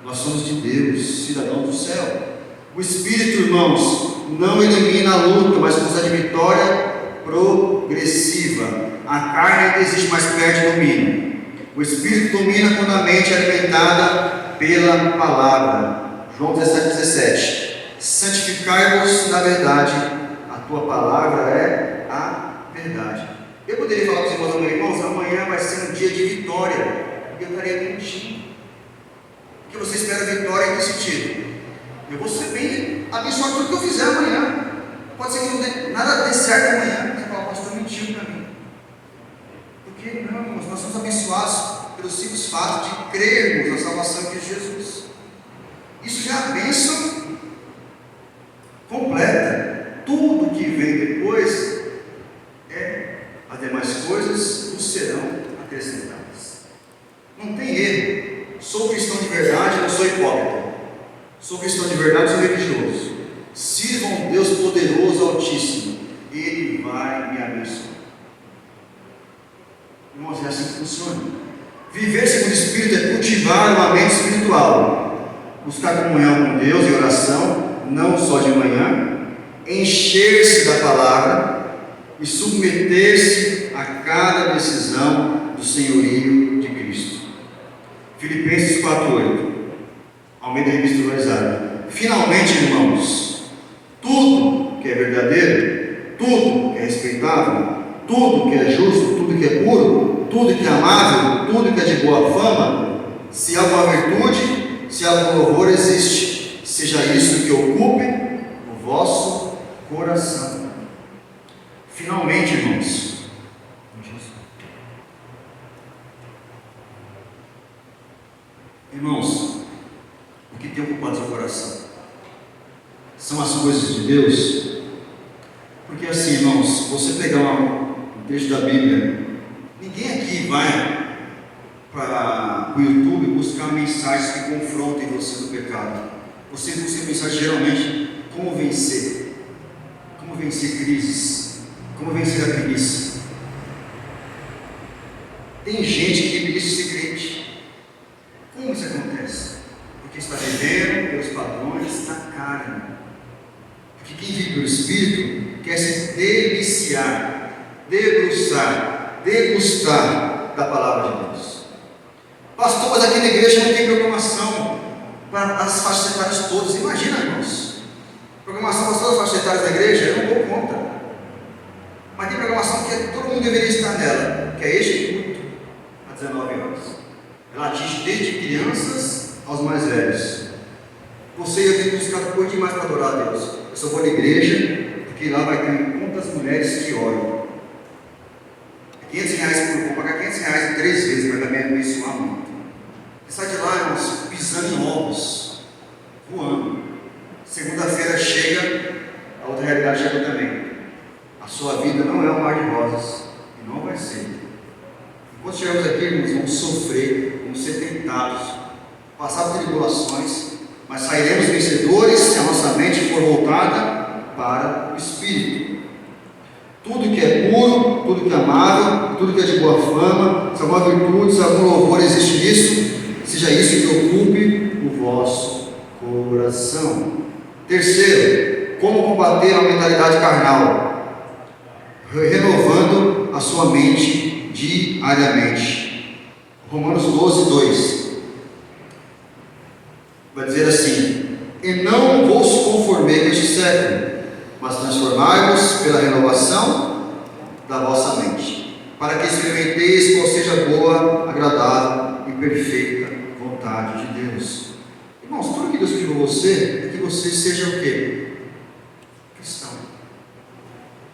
Nós somos de Deus, cidadãos do céu. O Espírito, irmãos, não elimina a luta, mas concede vitória progressiva. A carne ainda existe, mas perde domínio. O Espírito domina quando a mente é alimentada pela palavra. João 17:17. Santificai-vos na verdade, a tua palavra é a verdade. Eu poderia falar para os irmãos: amanhã vai ser um dia de vitória, porque eu estaria mentindo. Porque você espera vitória em que sentido? Eu vou ser bem abençoado tudo que eu fizer amanhã. Pode ser que nada dê certo amanhã. Você fala: pastor, mentiu para mim. Porque não, irmãos, nós somos abençoados pelo simples fato de crermos na salvação de Jesus. Isso já é a bênção completa. Tudo que vem depois as demais coisas nos serão acrescentadas. Não tem erro. Sou cristão de verdade, não sou hipócrita. Sou cristão de verdade, sou religioso. Sirvam um Deus poderoso, altíssimo. Ele vai me abençoar. Irmãos, é assim que funciona. Viver segundo o Espírito é cultivar uma mente espiritual. Buscar comunhão com Deus e oração, não só de manhã. Encher-se da palavra e submeter-se a cada decisão do senhorio de Cristo. Filipenses 4:8. Almeida Revista Atualizada. Finalmente, irmãos, tudo que é verdadeiro, tudo que é respeitável, tudo que é justo, tudo que é puro, tudo que é amável, tudo que é de boa fama, se alguma virtude, se algum louvor existe, seja isso que ocupe o vosso coração. Finalmente, irmãos, o que tem ocupado seu coração são as coisas de Deus. Porque assim, irmãos, você pegar um texto da Bíblia, ninguém aqui vai para o YouTube buscar mensagens que confrontem você no pecado. Você busca mensagens geralmente como vencer. como vencer crises, como vencer a preguiça. Tem gente que tem preguiça de ser crente. Como isso acontece? Porque está vivendo pelos padrões da carne. Porque quem vive pelo Espírito quer se deliciar, debruçar, degustar da palavra de Deus. Pastor, mas aqui na igreja não tem programação para as faixas etárias todas. Imagina, irmãos. Programação para todas as faixas etárias da igreja, eu não dou conta. Mas tem programação que todo mundo deveria estar nela, que é este culto, às 19 horas. Ela atinge desde crianças aos mais velhos. Você e eu tenho que buscar coisa demais para adorar a Deus. Eu só vou na igreja, porque lá vai ter quantas mulheres que oram. É R$500 vou pagar R$500 em 3 vezes para também abençoar muito. Você sai de lá, irmãos, pisando em ovos, voando. Segunda-feira chega, a outra realidade chega também. A sua vida não é um mar de rosas, e não vai ser. Enquanto chegamos aqui, irmãos, vamos sofrer, vamos ser tentados, passar por tribulações, mas sairemos vencedores se a nossa mente for voltada para o Espírito. Tudo que é puro, tudo que é amável, tudo que é de boa fama, se alguma virtude, se algum louvor existe nisso, seja isso que ocupe o vosso coração. Terceiro, como combater a mentalidade carnal? Renovando a sua mente diariamente. Romanos 12, 2 vai dizer assim: e não vos conformei com este século, mas transformai-vos pela renovação da vossa mente, para que experimenteis qual seja a boa, agradável e perfeita vontade de Deus. Irmãos, tudo que Deus pediu a você é que você seja o quê? Cristão.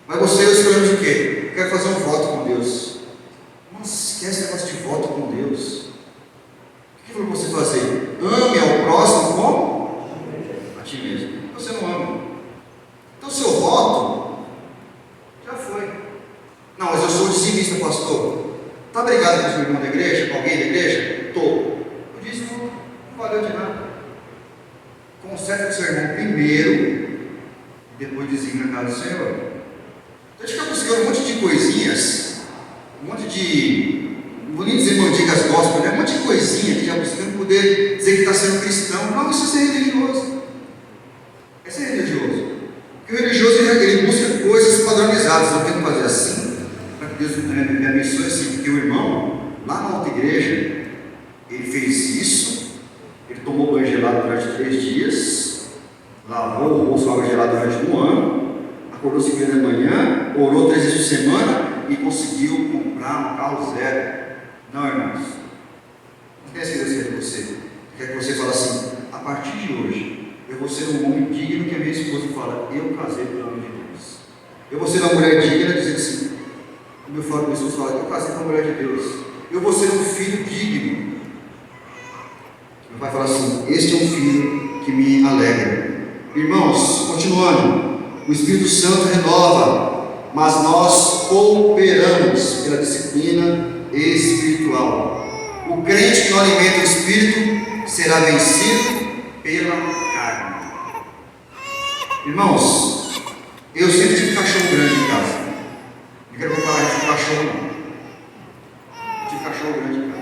Mas você e eu escolhemos o quê? Eu quero fazer um voto com Deus. Nossa, esquece o negócio de voto com Deus. O que foi para você fazer? Ame ao próximo como? A ti mesmo. Você não ama. Então, seu voto já foi. Não, mas eu sou dizimista, pastor. Está brigado com o seu irmão da igreja? Com alguém da igreja? Estou. Eu disse, não valeu de nada. Conserte com o seu irmão primeiro, depois designa a casa do Senhor. Então a gente fica buscando um monte de coisinhas, um monte de, não vou nem dizer mandigas gospel, né? Um monte de coisinha que já buscando poder dizer que está sendo cristão. Não, isso é ser religioso. É ser religioso. Porque o religioso ele busca coisas padronizadas. Eu tento fazer assim, para que Deus me abençoe assim. Porque o irmão, lá na outra igreja, ele fez isso. Ele tomou banho gelado durante 3 dias, lavou o rosto com água gelada durante 1 ano, acordou 5 da manhã, orou 3 vezes por semana e conseguiu comprar um carro zero. Não, irmãos, não tem certeza de você. Quer que você fale assim: a partir de hoje, eu vou ser um homem digno, que a minha esposa fala, eu casei com o homem de Deus. Eu vou ser uma mulher digna, dizer assim, como eu falo com pessoas, fala, eu casei com a mulher de Deus. Eu vou ser um filho digno. Meu pai fala assim: este é um filho que me alegra. Irmãos, continuando, o Espírito Santo renova, mas nós cooperamos pela disciplina espiritual. O crente que não alimenta o Espírito será vencido pela carne. Irmãos, eu sempre tive cachorro grande em casa. Não quero comparar isso com cachorro, não. Eu tive cachorro grande em casa.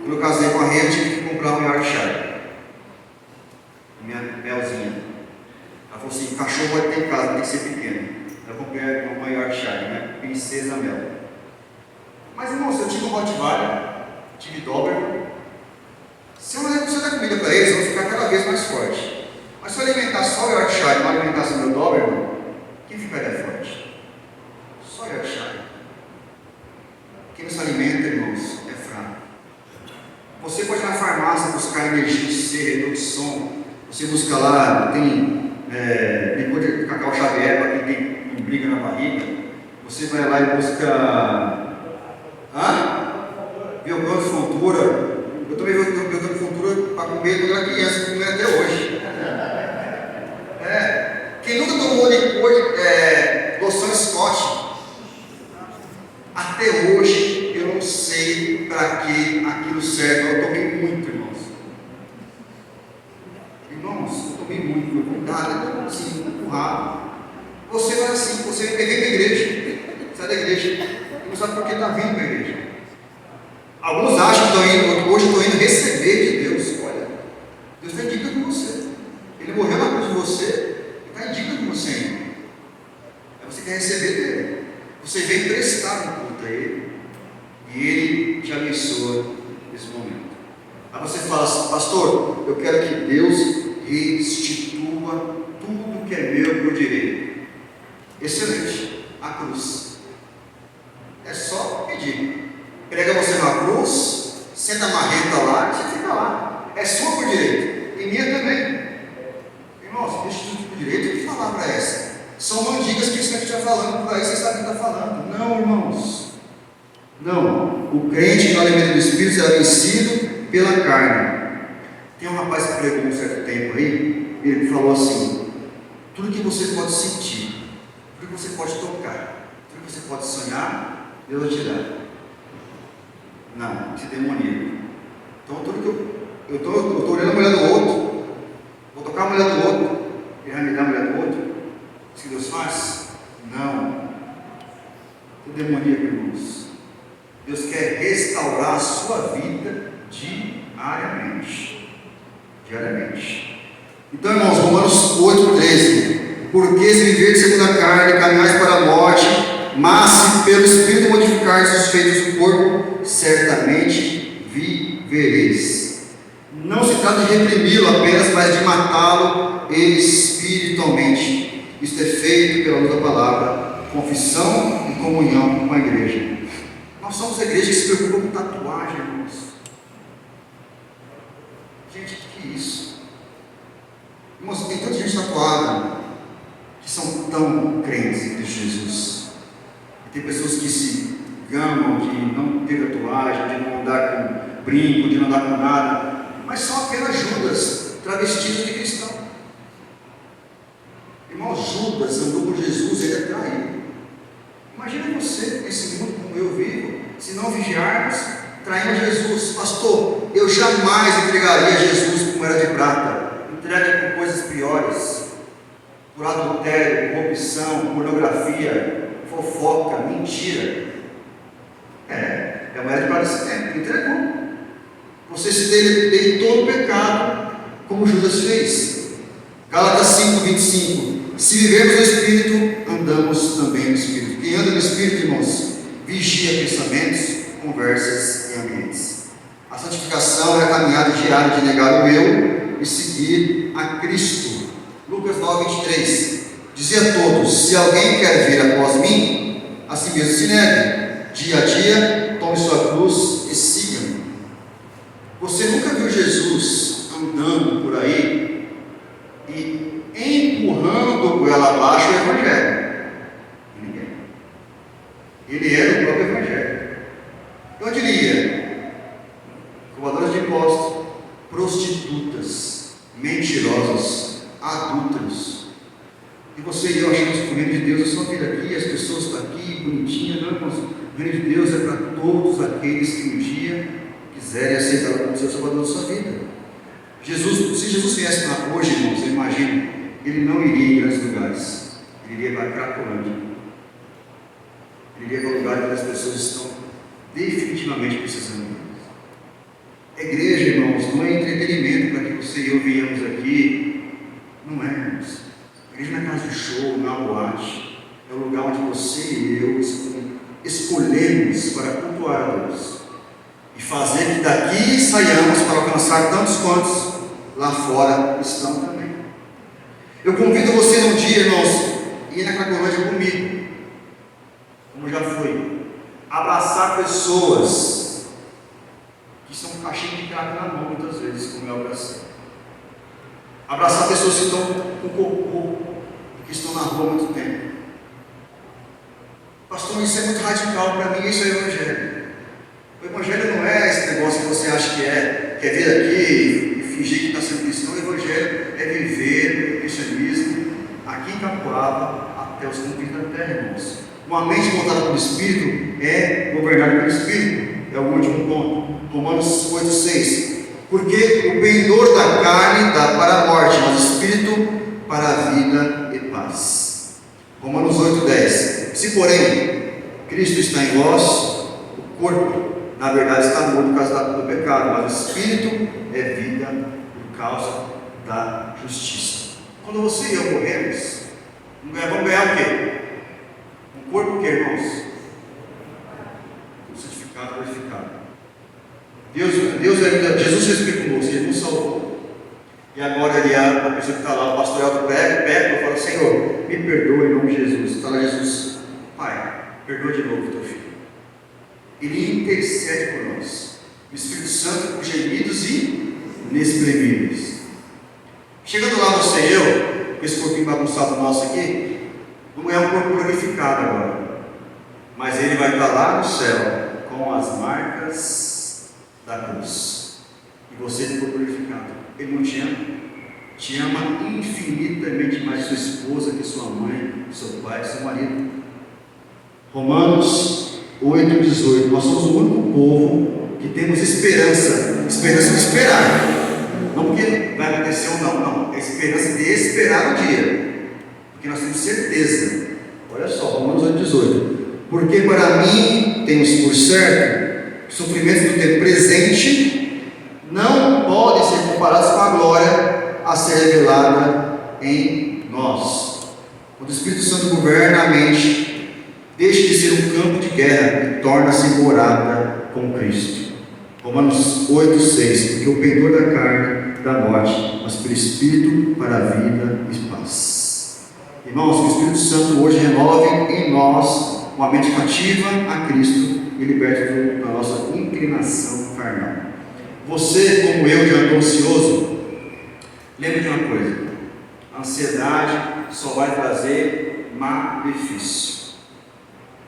Quando eu casei com a Rê, eu tive que comprar um Yorkshire. Minha Belzinha. Ela falou assim: cachorro vai ter em casa, tem que ser pequeno. Eu comprei uma Yorkshire, né? Princesa Mel. Mas, irmãos, eu tive um Rottweiler, tive Doberman. Se eu der comida para eles, vão ficar cada vez mais fortes. Mas se eu alimentar só o Yorkshire e não alimentasse o meu Doberman, quem ficaria forte? Só o Yorkshire. Quem não se alimenta, irmãos, é fraco. Você pode ir na farmácia buscar energia de ser, redução de som. Você busca lá, tem depois de Cacau Xavier, para quem tem briga na barriga. Você vai lá e busca Biogão de Fontura. Eu tomei Biogão de Fontura para comer quando era criança, comer até hoje. Quem nunca tomou loção Scott, até hoje eu não sei para que aquilo serve. Eu tomei muito, irmãos. Irmãos, eu tomei muito, foi cuidado, assim, empurrado. Você vai assim, você vem para a igreja, sai da igreja, e não sabe por que está vindo para a igreja. Alguns acham que hoje estou indo receber de Deus. Olha, Deus está em dívida com você. Ele morreu na cruz de você, e está em dívida com você ainda. Aí você quer receber dele. Você vem prestar um culto a ele, e ele te abençoa nesse momento. Aí você fala assim: pastor, eu quero que Deus restitua tudo que é meu por direito. Excelente, a cruz. É só pedir. Prega você na cruz, senta a marreta lá e você fica lá. É sua por direito, e minha também. Irmãos, restituto por direito, que palavra é essa? São mandigas que você está falando por aí, você sabe o que está falando. Não, irmãos. Não. O crente que no alimento do Espírito será vencido pela carne. Tem um rapaz que pregou um certo tempo aí, ele falou assim: tudo que você pode sentir, tudo que você pode tocar, tudo que você pode sonhar, Deus vai te dar. Não, isso é demoníaco. Então tudo que eu estou olhando a mulher do outro, vou tocar a mulher do outro, ele vai me dar a mulher do outro. Isso que Deus faz? Não. Tudo demoníaco, irmãos. Deus quer restaurar a sua vida diariamente. Diariamente. Então, irmãos, Romanos 8,13. Porque se viver segundo a carne, caminhais para a morte, mas se pelo Espírito modificares os feitos do corpo, certamente vivereis. Não se trata de reprimi-lo apenas, mas de matá-lo espiritualmente. Isto é feito pela luz da palavra, confissão e comunhão com a igreja. Nós somos a igreja que se preocupa com tatuagem, irmãos. Gente, o que é isso? Irmãos, tem tanta gente tatuada que são tão crentes em Cristo Jesus. E tem pessoas que se gamam de não ter tatuagem, de não andar com brinco, de não andar com nada, mas são apenas Judas, travestidos de cristão. Irmão, Judas andou com Jesus e ele é traído. Imagina você, nesse mundo como eu vivo, se não vigiarmos, traindo Jesus. Pastor, eu jamais entregaria Jesus como era de prata. Entrega por coisas piores, por adultério, corrupção, pornografia, fofoca, mentira. É a moeda de prata desse tempo. Entregou. Você se deitou no pecado, como Judas fez. Gálatas 5:25. Se vivemos no Espírito, andamos também no Espírito. Quem anda no Espírito, irmãos, vigia pensamentos, conversas e ambientes. A santificação é a caminhada diária de negar o eu e seguir a Cristo. Lucas 9:23. Dizia a todos: se alguém quer vir após mim, a si mesmo se negue. Dia a dia, tome sua cruz e siga-me. Você nunca viu Jesus andando por aí e empurrando a goela abaixo o Evangelho? Ninguém. Ele era o próprio Evangelho. Onde ele ia? Cobradores de impostos, prostitutas, mentirosos, adúlteros. E você e eu achamos que o reino de Deus é só vir aqui, as pessoas estão aqui, bonitinhas. Não, irmãos, o reino de Deus é para todos aqueles que um dia quiserem aceitar como seu Salvador da sua vida. Se Jesus viesse para hoje, irmãos, eu imagino, ele não iria em grandes lugares. Ele iria para Cracolândia. Ele iria para o lugar onde as pessoas estão definitivamente precisando. A igreja, irmãos, não é entretenimento para que você e eu venhamos aqui. Não é, irmãos. A igreja não é casa de show, não é boate. É o lugar onde você e eu escolhemos para cultuar a Deus. E fazer que daqui saiamos para alcançar tantos quantos lá fora estão também. Eu convido vocês um dia, irmãos, ir na Cracolândia comigo, como já fui, abraçar pessoas que estão com caixinha de crack na mão muitas vezes, como eu abracei. Abraçar pessoas que estão com cocô, que estão na rua há muito tempo. Pastor, isso é muito radical para mim, isso é Evangelho. O Evangelho não é esse negócio que você acha que é vir aqui e fingir que está sendo cristão. O Evangelho é viver o cristianismo aqui em Capoava até os confins da terra, irmãos. Uma mente voltada pelo Espírito é governada pelo Espírito. É o último ponto. Romanos 8,6. Porque o pendor da carne dá para a morte, mas o Espírito para a vida e paz. Romanos 8:10. Se, porém, Cristo está em vós, o corpo, na verdade, está morto por causa do pecado, mas o Espírito é vida por causa da justiça. Quando você e eu morremos, vamos ganhar o quê? Um corpo que, irmãos? Santificado, glorificado. Deus ainda, Jesus respirou, Ele nos salvou. E agora ele, a pessoa que está lá, o pastor Elton pega e fala: Senhor, me perdoa em nome de Jesus. Está lá Jesus: Pai, perdoa de novo teu filho. Ele intercede por nós. O Espírito Santo por gemidos e inexprimíveis. Chegando lá, você e eu, com esse corpinho bagunçado nosso aqui, vamos ganhar um corpo glorificado agora. Mas ele vai estar lá no céu, com as marcas da cruz. E você ficou glorificado. Ele não te ama? Te ama infinitamente mais que sua esposa, que sua mãe, que seu pai, que seu marido. Romanos 8:18. Nós somos o único povo que temos esperança. Esperança de esperar. Não porque vai acontecer ou não. É esperança de esperar o dia. Porque nós temos certeza. Olha só, Romanos 8:18. Porque para mim temos por certo que os sofrimentos do tempo presente não podem ser comparados com a glória a ser revelada em nós. Quando o Espírito Santo governa a mente, deixa de ser um campo de guerra e torna-se morada com Cristo. Romanos 8:6. Porque o pendor da carne da morte, mas pelo Espírito para a vida e paz. Irmãos, que o Espírito Santo hoje renove em nós uma mente cativa a Cristo e liberte da nossa inclinação carnal. Você, como eu, que ando ansioso, lembre de uma coisa: a ansiedade só vai trazer malefício.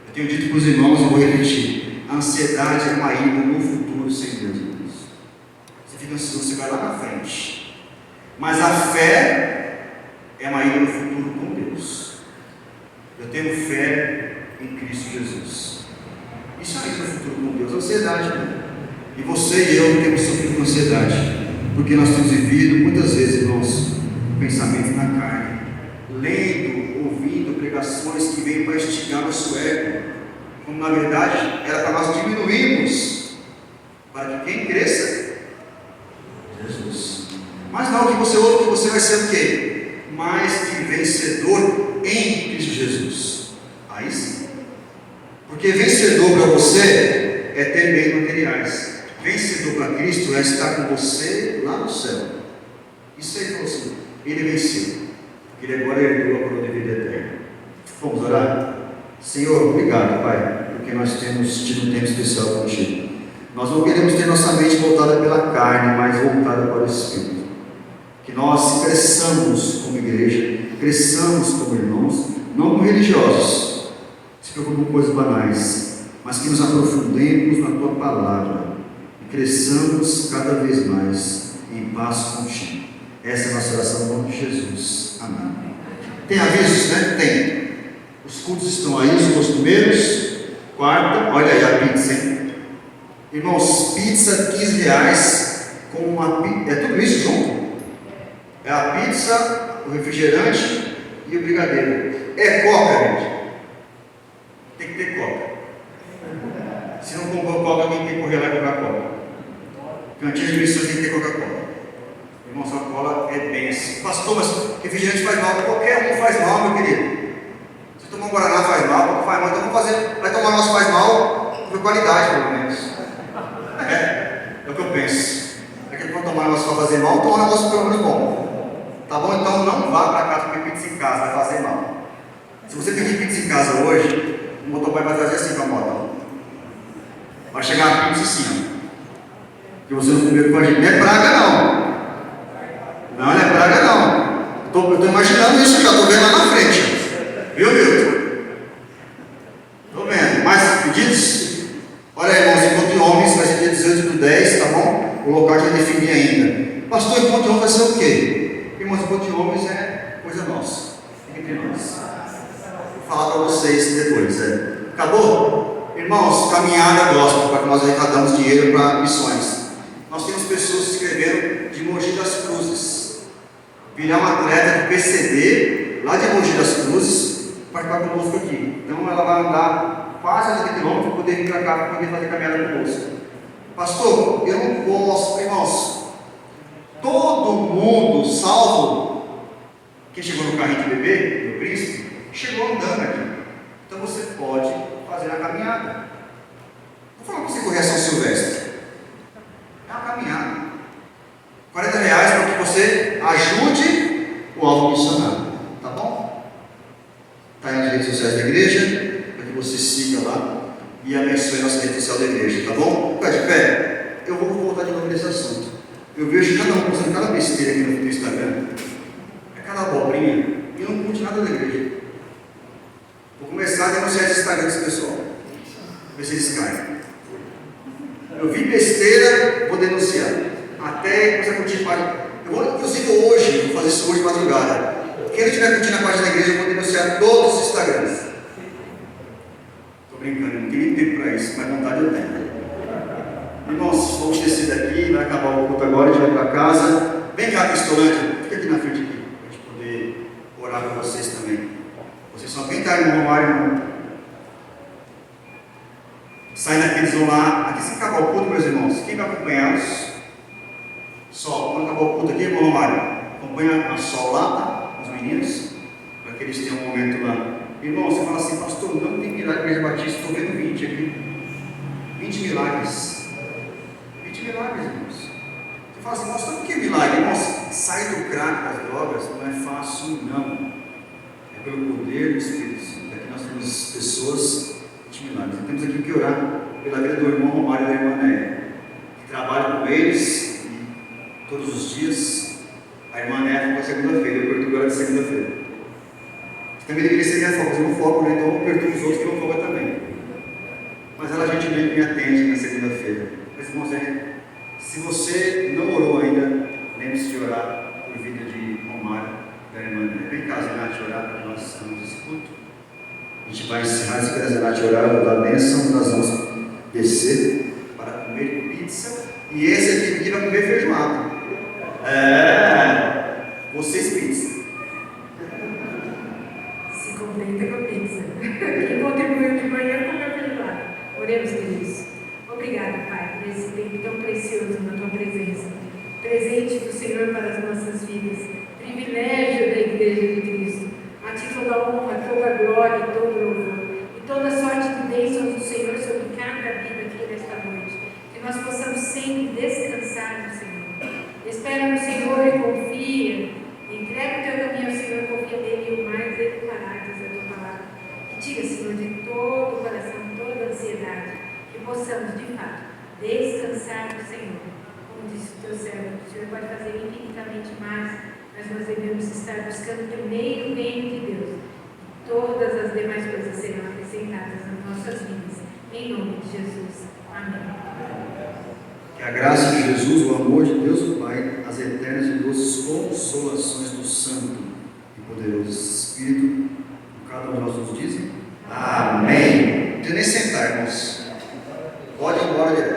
Eu tenho dito para os irmãos e vou repetir: a ansiedade é uma ida no futuro sem Deus. Você fica ansioso, você vai lá na frente. Mas a fé é uma ida no futuro com Deus. Eu tenho fé em Cristo Jesus. Isso é o futuro com Deus, ansiedade, né? E você e eu temos sofrido com ansiedade, porque nós temos vivido muitas vezes, irmãos, pensamentos na carne, lendo, ouvindo pregações que vêm para instigar nosso ego, quando na verdade era para nós diminuirmos, para que quem cresça? Jesus. Mas não, que você ouve que você vai ser o quê? Mais que vencedor em Cristo Jesus. Aí sim. Porque vencedor para você é ter bens materiais. Vencedor para Cristo é estar com você lá no céu. Isso aí para você. Ele venceu. Ele agora herdou a coroa de vida eterna. Vamos orar? Senhor, obrigado, Pai, porque nós temos tido um tempo especial contigo. Nós não queremos ter nossa mente voltada pela carne, mas voltada para o Espírito. Que nós cresçamos como igreja, cresçamos como irmãos, não como religiosos, se preocupam com coisas banais, mas que nos aprofundemos na Tua Palavra e cresçamos cada vez mais em paz contigo. Essa é a nossa oração no nome de Jesus. Amém. Tem avisos, né? Tem. Os cultos estão aí, os costumeiros. Quarta, olha aí a pizza, hein? Irmãos, pizza R$15 com uma pizza. É tudo isso junto? É a pizza, o refrigerante e o brigadeiro. É Coca, gente. Tem que ter Coca. Se não comprou Coca, alguém tem que correr lá e comprar Coca. Cantinho de missões tem que ter Coca-Cola. Irmãos, a Coca-Cola é bênção. Pastor, mas refrigerante faz mal. Qualquer um faz mal, meu querido. Se tomar um Guaraná faz mal, não faz mal. Então vamos fazer. Vai tomar nosso faz mal por qualidade, pelo menos. É o que eu penso. É que quando tomar nosso para fazer mal, toma um negócio pelo menos bom. Tá bom? Então não vá para casa comer pizza em casa, vai fazer mal. Se você pedir pizza em casa hoje, o motoboy vai trazer assim para a moto. Vai chegar a pizza assim, ó. Que você não comeu com a gente. Não é praga, não. Não é praga, não. Eu estou imaginando isso já, estou vendo lá na frente. Viu, Milton? Estou vendo. Mais pedidos? Olha aí, irmãos, encontro de homens vai ser dia 18/10, tá bom? O local já defini ainda. Pastor, encontro de homens vai ser o quê? Irmãos, encontro de homens é coisa nossa. Entre nós. Vou falar para vocês depois. Acabou? Irmãos, caminhada gospel, para que nós arrecadamos dinheiro para missões. Nós temos pessoas que escreveram de Mogi das Cruzes. Virar um atleta do PCD, lá de Mogi das Cruzes, participar conosco aqui. Então ela vai andar quase 80 quilômetros para poder vir para cá, para poder fazer caminhada conosco. Pastor, eu não posso, irmãos, todo mundo, salvo quem chegou no carrinho de bebê, no príncipe, chegou andando aqui. Então você pode fazer a caminhada. Vou falar para você correr a São Silvestre. É uma caminhada. R$40 para que você ajude o alvo missionário. Tá bom? Está aí nas redes sociais da igreja, para que você siga lá e abençoe a nossa rede social da igreja. Tá bom? Fica de pé. Eu vou voltar de novo nesse assunto. Eu vejo cada um postando cada besteira aqui no Instagram. É cada abobrinha e não curte nada da igreja. Vou começar a denunciar esse Instagram desse pessoal. Ver se eles caem. Eu vi besteira, vou denunciar. Até começar a curtir página. Eu vou, inclusive hoje, vou fazer isso hoje de madrugada. Quem não estiver curtindo a página da igreja, eu vou denunciar todos os Instagrams. Estou brincando, não tenho nem tempo para isso, mas vontade eu tenho. Irmãos, vamos descer daqui, vai acabar o culto agora, a gente vai para casa. Vem cá, Cristolândia, fica aqui na frente aqui, para a gente poder orar para vocês também. Vocês só quem está no Romário, irmão. Sai daqui, eles vão lá. Aqui se acabar o culto, meus irmãos, quem vai acompanhá-los? Sol, quando acabar o culto aqui, irmão Romário, acompanha a Sol lá, tá? Os meninos, para que eles tenham um momento lá. Irmão, você fala assim, pastor, não tem milagre na Igreja Batista, estou vendo 20 aqui. 20 milagres. 20 milagres, irmãos. Você fala assim, pastor, por que milagre? Irmãos, sair do crack das drogas não é fácil, não. É pelo poder do Espírito Santo. Aqui nós temos pessoas 20 milagres. Então, temos aqui que orar pela vida do irmão Romário e da irmã Néia, que trabalham com eles todos os dias. A irmã Néia ficou segunda-feira, eu perturbo ela de segunda-feira. Também deveria ser minha folga, mas eu não folgo, né? Então eu perturbo os outros que não folgam também. Mas ela gentilmente me atende na segunda-feira. Mas irmãos, se você não orou ainda, lembre-se de orar por vida de Romário e da irmã Néia. Vem cá, Zenate, orar para que nós estamos esse culto. A gente vai encerrar, se a Zenate orar, eu vou dar a bênção, nós vamos descer para comer pizza. E esse aqui vai comer feijoada. Vocês pizza. Se contenta com a pizza. Quem contribuiu de manhã com a feijoada. Oremos, queridos. Obrigado, Pai, por esse tempo tão precioso na Tua presença. Presente do Senhor para as nossas vidas. Privilégio da Igreja de Cristo. A ti toda a honra, toda a glória e todo o louvor. E toda sorte de bênçãos do Senhor sobre cada vida aqui nesta noite. Que nós possamos sempre descansar no Senhor. Espera no Senhor e confia. Entrega o teu caminho ao Senhor, confia nele e o mais ele fará, diz a tua palavra. E tira, Senhor, de todo o coração, toda a ansiedade, que possamos, de fato, descansar no Senhor. Como disse o teu servo, o Senhor pode fazer infinitamente mais, mas nós devemos estar buscando primeiro o reino de Deus. E todas as demais coisas serão acrescentadas nas nossas vidas. Em nome de Jesus. Amém. Que a graça de Jesus, o amor de Deus o Pai, as eternas e doces consolações do Santo e poderoso Espírito, cada um de nós nos dizem. Amém. Não precisa nem sentar, irmãos. Pode ir embora direto.